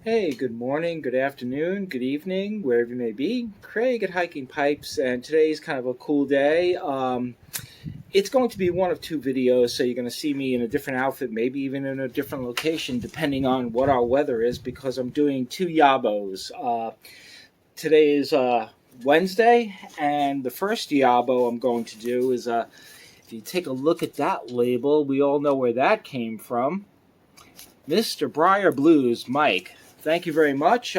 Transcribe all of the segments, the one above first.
Hey, good morning, good afternoon, good evening, wherever you may be. Craig at Hiking Pipes, and today's kind of a cool day. It's going to be one of two videos, so you're going to see me in a different outfit, maybe even in a different location, depending on what our weather is, because I'm doing two YABOs. Today is Wednesday, and the first Yabo I'm going to do is, if you take a look at that label, we all know where that came from. Mr. Briar Blues, Mike. Thank you very much.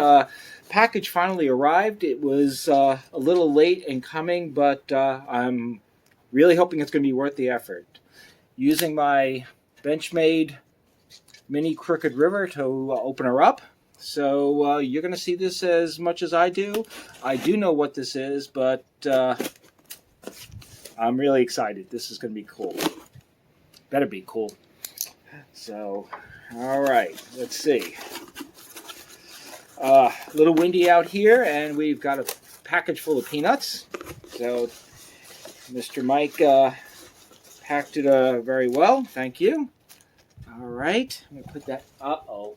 Package finally arrived. It was a little late in coming, but I'm really hoping it's going to be worth the effort. Using my Benchmade Mini Crooked River to open her up. So you're going to see this as much as I do. I do know what this is, but I'm really excited. This is going to be cool. Better be cool. So, all right, let's see. A little windy out here, and we've got a package full of peanuts. So, Mr. Mike packed it very well. Thank you. All right, I'm going to put that. Uh-oh.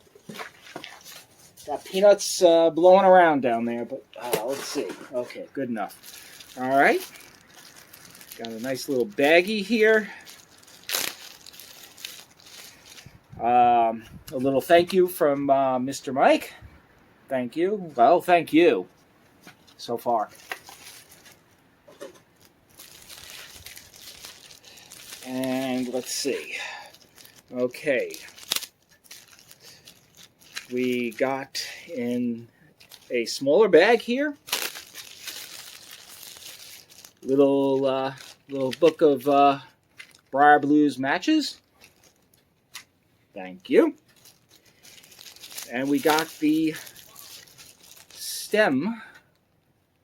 Got peanuts blowing around down there, but let's see. Okay, good enough. All right. Got a nice little baggie here. A little thank you from Mr. Mike. Thank you. Well, thank you so far. And let's see. Okay. We got in a smaller bag here. Little book of Briar Blues matches. Thank you. And we got the stem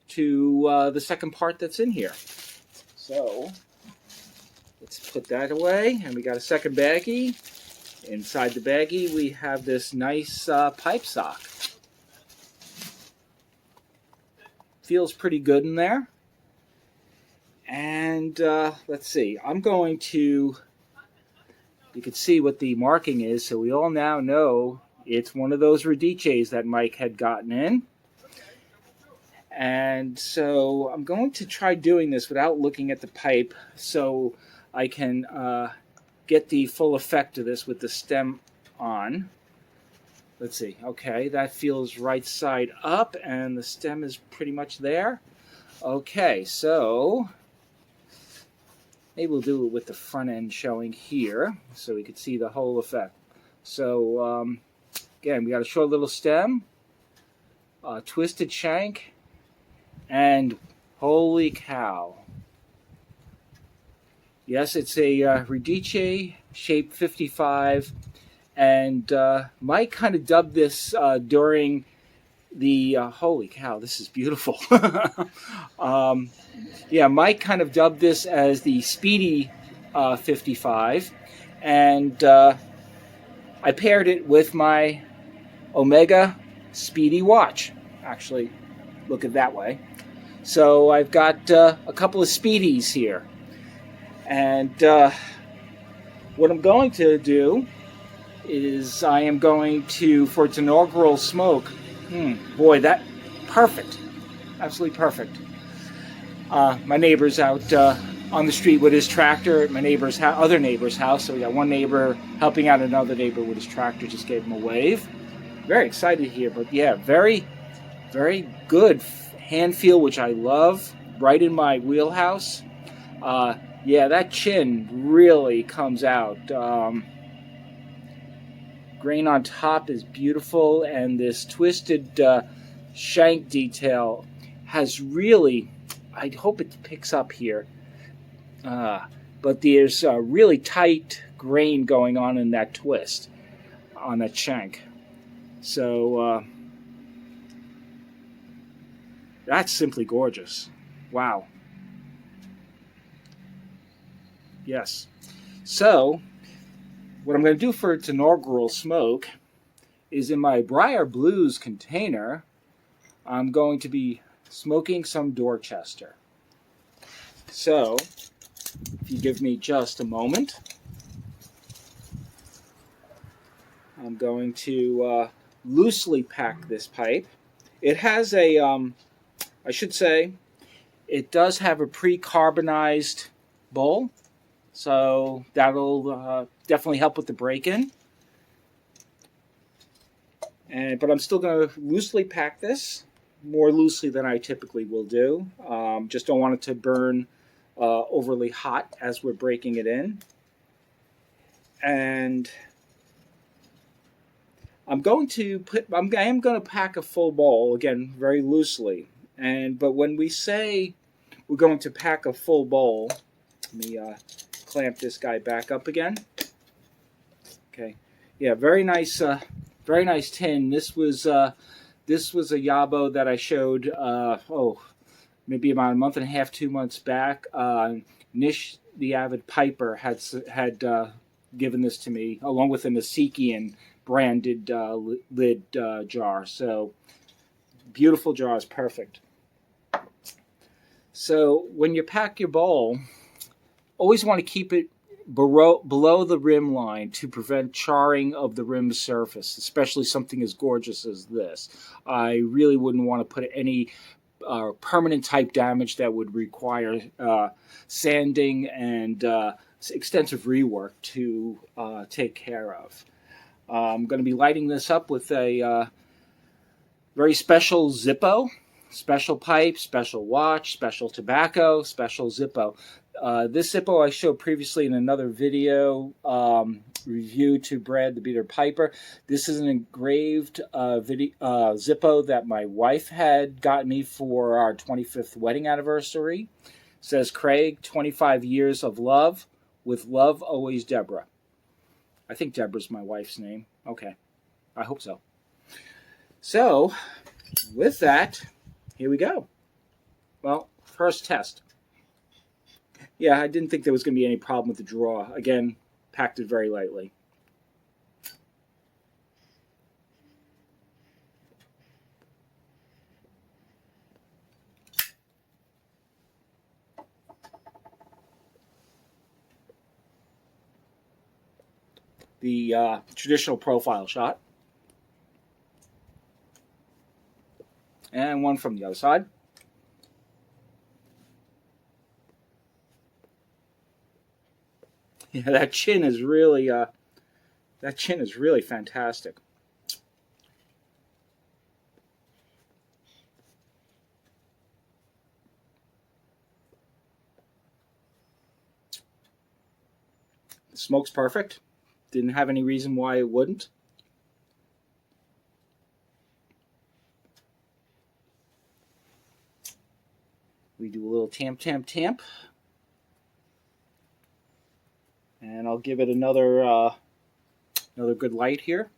to the second part that's in here. So let's put that away. And we got a second baggie. Inside the baggie, we have this nice pipe sock. Feels pretty good in there. And let's see. I'm going to... You can see what the marking is, so we all now know it's one of those Radices that Mike had gotten in. And so I'm going to try doing this without looking at the pipe so I can get the full effect of this with the stem on. Let's see. Okay, that feels right side up, and the stem is pretty much there. Okay, so... maybe we'll do it with the front end showing here so we could see the whole effect. So, again, we got a short little stem, twisted shank, and holy cow. Yes, it's a Radice shape 55, and Mike kind of dubbed this during the holy cow, this is beautiful. Yeah, Mike kind of dubbed this as the Speedy 55, and I paired it with my Omega Speedy watch. Actually, look at it that way. So I've got a couple of Speedies here, and what I'm going to do is I am going to, for its inaugural smoke, boy, that perfect, absolutely perfect. My neighbor's out on the street with his tractor at my neighbor's other neighbor's house. So we got one neighbor helping out another neighbor with his tractor. Just gave him a wave. Very excited here, but yeah, very, very good hand feel, which I love. Right in my wheelhouse. Yeah, that chin really comes out. Grain on top is beautiful, and this twisted shank detail has really, I hope it picks up here, but there's a really tight grain going on in that twist, on that shank. So that's simply gorgeous. Wow. Yes. So what I'm going to do for its inaugural smoke is in my Briar Blues container, I'm going to be smoking some Dorchester. So, if you give me just a moment, I'm going to loosely pack this pipe. It has a, I should say, it does have a pre-carbonized bowl, so that'll definitely help with the break-in. But I'm still going to loosely pack this, more loosely than I typically will do. Just don't want it to burn overly hot as we're breaking it in. And I am going to pack a full bowl, again, very loosely. But when we say we're going to pack a full bowl, let me clamp this guy back up again. Okay, yeah, very nice tin. This was a Yabo that I showed maybe about a month and a half, 2 months back. Nish, the avid piper, had given this to me along with an Asikian branded lid jar. So beautiful jars, perfect. So when you pack your bowl, always want to keep it below the rim line to prevent charring of the rim surface, especially something as gorgeous as this. I really wouldn't want to put any permanent type damage that would require sanding and extensive rework to take care of. I'm going to be lighting this up with a very special Zippo, special pipe, special watch, special tobacco, special Zippo. This Zippo I showed previously in another video review to Brad the Beater Piper. This is an engraved Zippo that my wife had got me for our 25th wedding anniversary. It says, Craig, 25 years of love. With love, always, Deborah. I think Deborah's my wife's name. Okay. I hope so. So, with that, here we go. Well, first test. Yeah, I didn't think there was going to be any problem with the draw. Again, packed it very lightly. The traditional profile shot. And one from the other side. Yeah, that chin is really fantastic. The smoke's perfect. Didn't have any reason why it wouldn't. We do a little tamp, tamp, tamp. And I'll give it another good light here.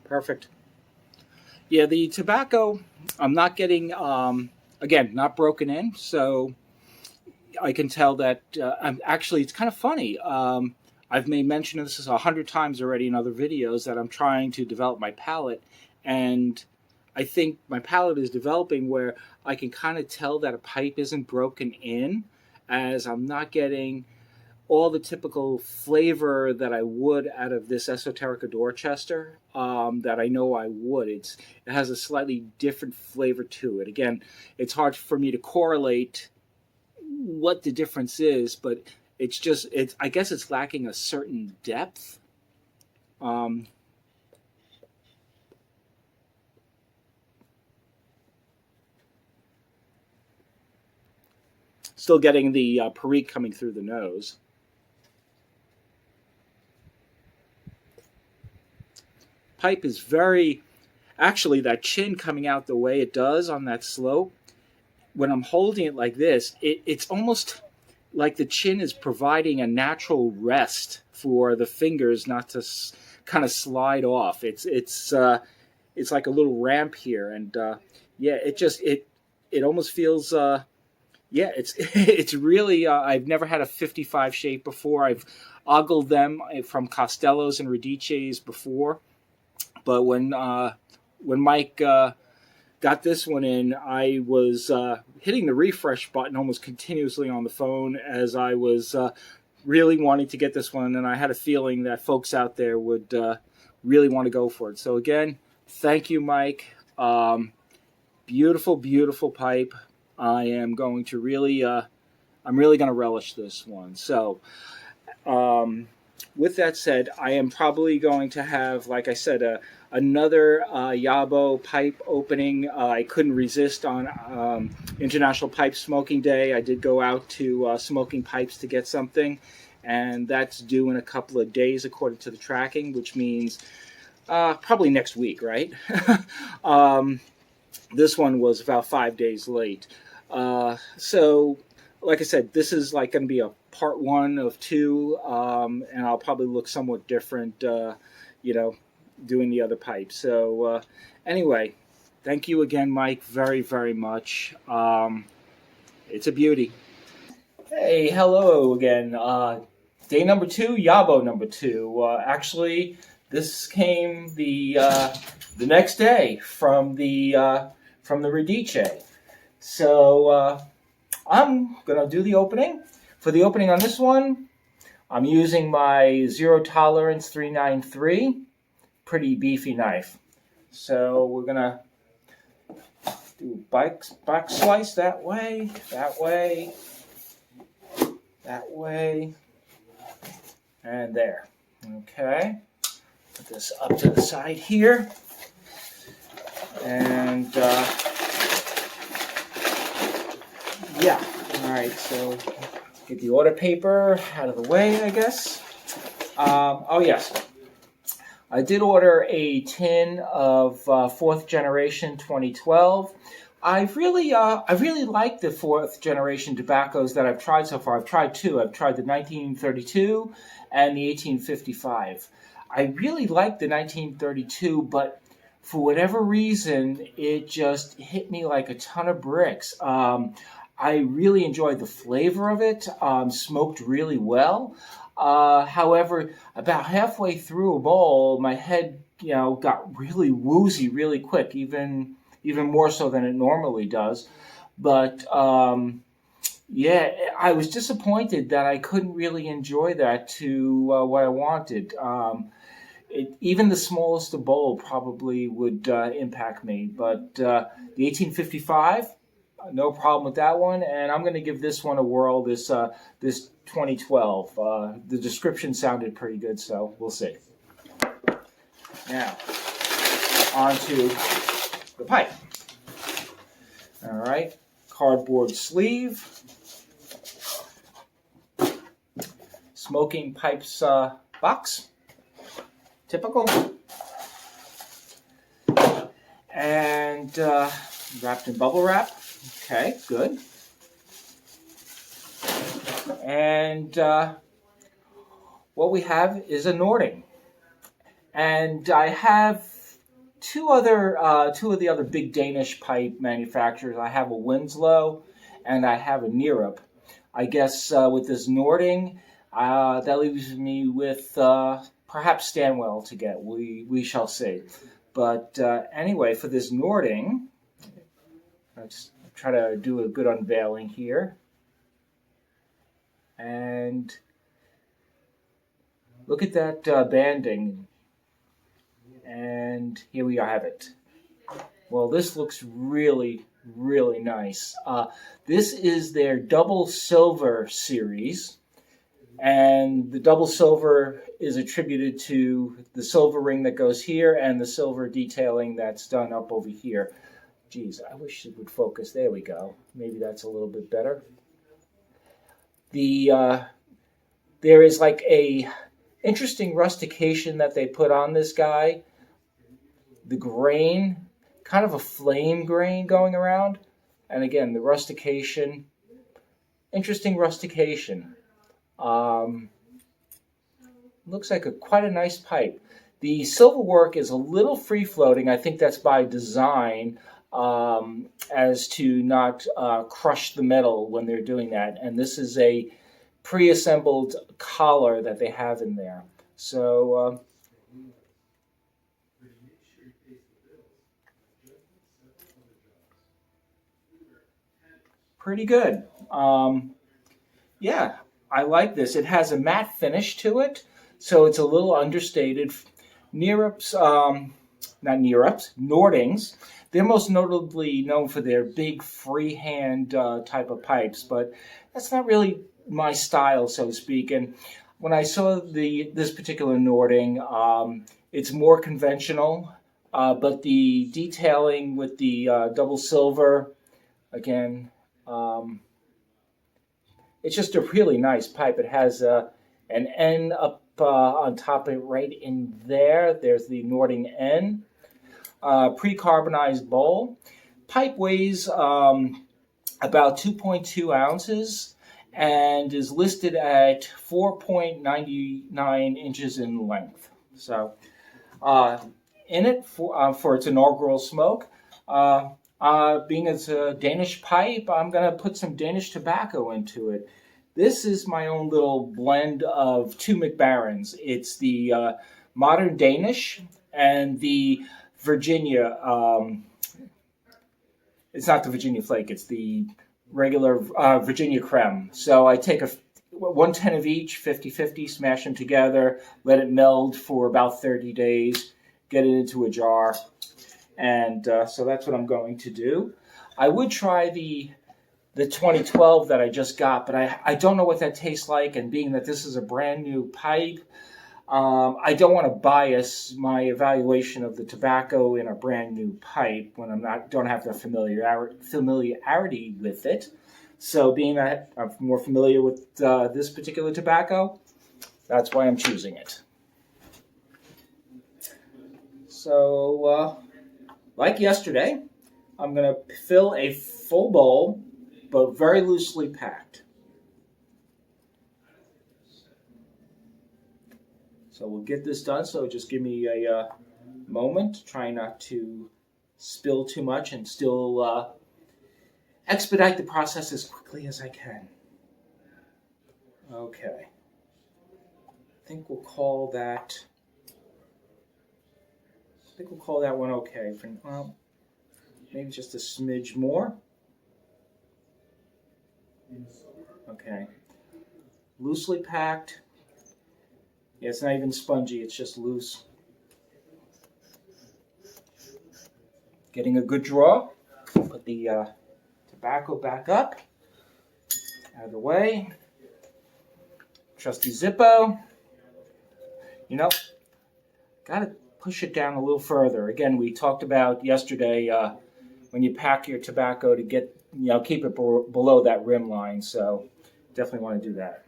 Perfect. Yeah, the tobacco, I'm not getting, again, not broken in, so I can tell that it's kind of funny. I've made mention of this 100 times already in other videos that I'm trying to develop my palate, and I think my palate is developing where I can kind of tell that a pipe isn't broken in, as I'm not getting all the typical flavor that I would out of this Esoterica Dorchester that I know I would. It has a slightly different flavor to it. Again, it's hard for me to correlate what the difference is, but I guess it's lacking a certain depth. Still getting the perique coming through the nose. Pipe is actually that chin coming out the way it does on that slope, when I'm holding it like this, it's almost like the chin is providing a natural rest for the fingers not to kind of slide off. It's like a little ramp here, and yeah, it it almost feels yeah, it's it's really I've never had a 55 shape before. I've ogled them from Costello's and Radice's before, but when Mike got this one in, I was hitting the refresh button almost continuously on the phone as I was really wanting to get this one, and I had a feeling that folks out there would really want to go for it. So again, thank you, Mike. Beautiful, beautiful pipe. I am going to really, I'm really going to relish this one. So, with that said, I am probably going to have, like I said, another Yabo pipe opening. I couldn't resist on International Pipe Smoking Day. I did go out to Smoking Pipes to get something, and that's due in a couple of days according to the tracking, which means probably next week, right? This one was about 5 days late. So, like I said, this is like going to be a part 1 of 2, and I'll probably look somewhat different, you know, doing the other pipe. So, anyway, thank you again, Mike, very, very much. It's a beauty. Hey, hello again. Day number 2, Yabo number 2. Actually, this came the next day from the Radice. So I'm gonna do the opening. For the opening on this one, I'm using my Zero Tolerance 393, pretty beefy knife. So we're gonna do back slice that way, that way, that way, and there. Okay, put this up to the side here, and yeah, all right, so get the order paper out of the way, I guess. Oh yes, I did order a tin of 4th generation 2012. I really like the 4th generation tobaccos that I've tried so far. I've tried 2. I've tried the 1932 and the 1855. I really like the 1932, but for whatever reason, it just hit me like a ton of bricks. I really enjoyed the flavor of it, smoked really well. However, about halfway through a bowl, my head, got really woozy really quick, even more so than it normally does. But yeah, I was disappointed that I couldn't really enjoy that to what I wanted. Even the smallest of bowl probably would impact me, but the 1855. No problem with that one, and I'm going to give this one a whirl. This 2012. The description sounded pretty good, so we'll see. Now, on to the pipe. All right, cardboard sleeve, smoking pipes box, typical, and wrapped in bubble wrap. Okay, good. And what we have is a Nording. And I have two of the other big Danish pipe manufacturers. I have a Winslow and I have a Neerup. I guess with this Nording, that leaves me with perhaps Stanwell to get. We shall see. But anyway, for this Nording, let's try to do a good unveiling here. And look at that banding. And here we have it. Well, this looks really, really nice. This is their double silver series. And the double silver is attributed to the silver ring that goes here and the silver detailing that's done up over here. Geez, I wish it would focus. There we go. Maybe that's a little bit better. There is like a interesting rustication that they put on this guy. The grain, kind of a flame grain going around. And again, the rustication, interesting rustication. Looks like quite a nice pipe. The silver work is a little free-floating. I think that's by design. as to not crush the metal when they're doing that. And this is a pre-assembled collar that they have in there. So pretty good. Yeah, I like this. It has a matte finish to it, so it's a little understated. Neerups, not Neerups, Nordings, they're most notably known for their big freehand type of pipes, but that's not really my style, so to speak. And when I saw this particular Nording, it's more conventional, but the detailing with the double silver, again, it's just a really nice pipe. It has an N up on top of it right in there. There's the Nording N. Pre-carbonized bowl. Pipe weighs about 2.2 ounces and is listed at 4.99 inches in length. So in it for its inaugural smoke, being it's a Danish pipe, I'm going to put some Danish tobacco into it. This is my own little blend of two McBarons. It's the modern Danish and the Virginia. It's not the Virginia flake. It's the regular Virginia creme. So I take 1/10 of each, 50-50, smash them together, let it meld for about 30 days, get it into a jar. And so that's what I'm going to do. I would try the 2012 that I just got, but I don't know what that tastes like. And being that this is a brand new pipe, I don't want to bias my evaluation of the tobacco in a brand new pipe when don't have the familiarity with it. So being that I'm more familiar with this particular tobacco, that's why I'm choosing it. So like yesterday, I'm going to fill a full bowl, but very loosely packed. So we'll get this done, so just give me a moment. Try not to spill too much and still expedite the process as quickly as I can. Okay. I think we'll call that one okay. Well, maybe just a smidge more. Okay. Loosely packed. Yeah, it's not even spongy, it's just loose. Getting a good draw. Put the tobacco back up. Out of the way. Trusty Zippo. You know, gotta push it down a little further. Again, we talked about yesterday when you pack your tobacco to get, keep it below that rim line. So definitely want to do that.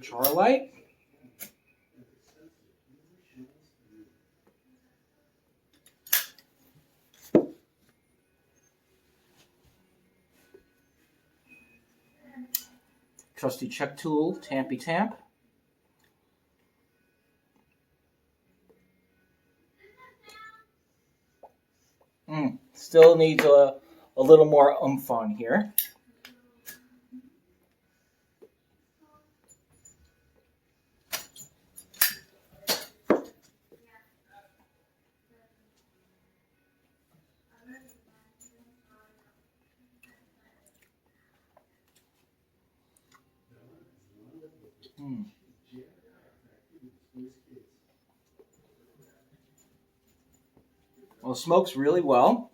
Char light. Trusty check tool, tampy tamp. Still needs a little more oomph on here. Well, it smokes really well.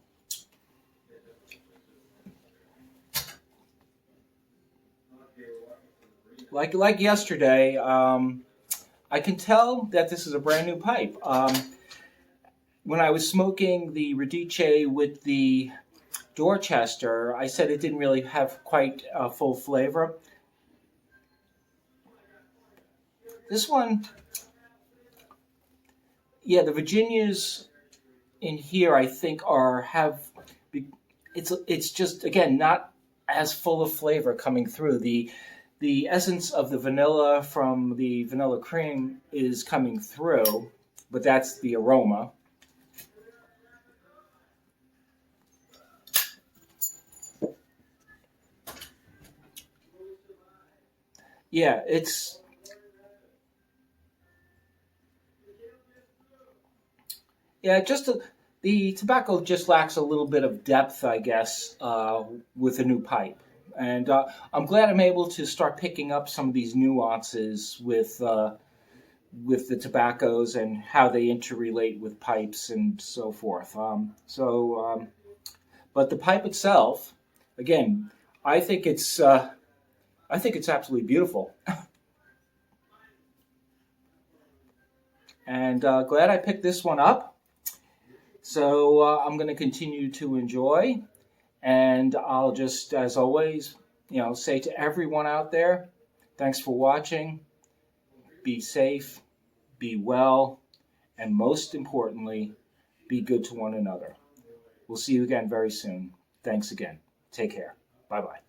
Like yesterday, I can tell that this is a brand new pipe. When I was smoking the Radice with the Dorchester, I said it didn't really have quite a full flavor. This one, yeah, the Virginias in here I think it's just again not as full of flavor coming through. The essence of the vanilla from the vanilla cream is coming through, but that's the aroma. Yeah, just the tobacco just lacks a little bit of depth, I guess, with a new pipe. And I'm glad I'm able to start picking up some of these nuances with the tobaccos and how they interrelate with pipes and so forth. But the pipe itself, again, I think it's I think it's absolutely beautiful, and glad I picked this one up. So I'm going to continue to enjoy, and I'll just, as always, say to everyone out there, thanks for watching. Be safe, be well, and most importantly, be good to one another. We'll see you again very soon. Thanks again. Take care. Bye-bye.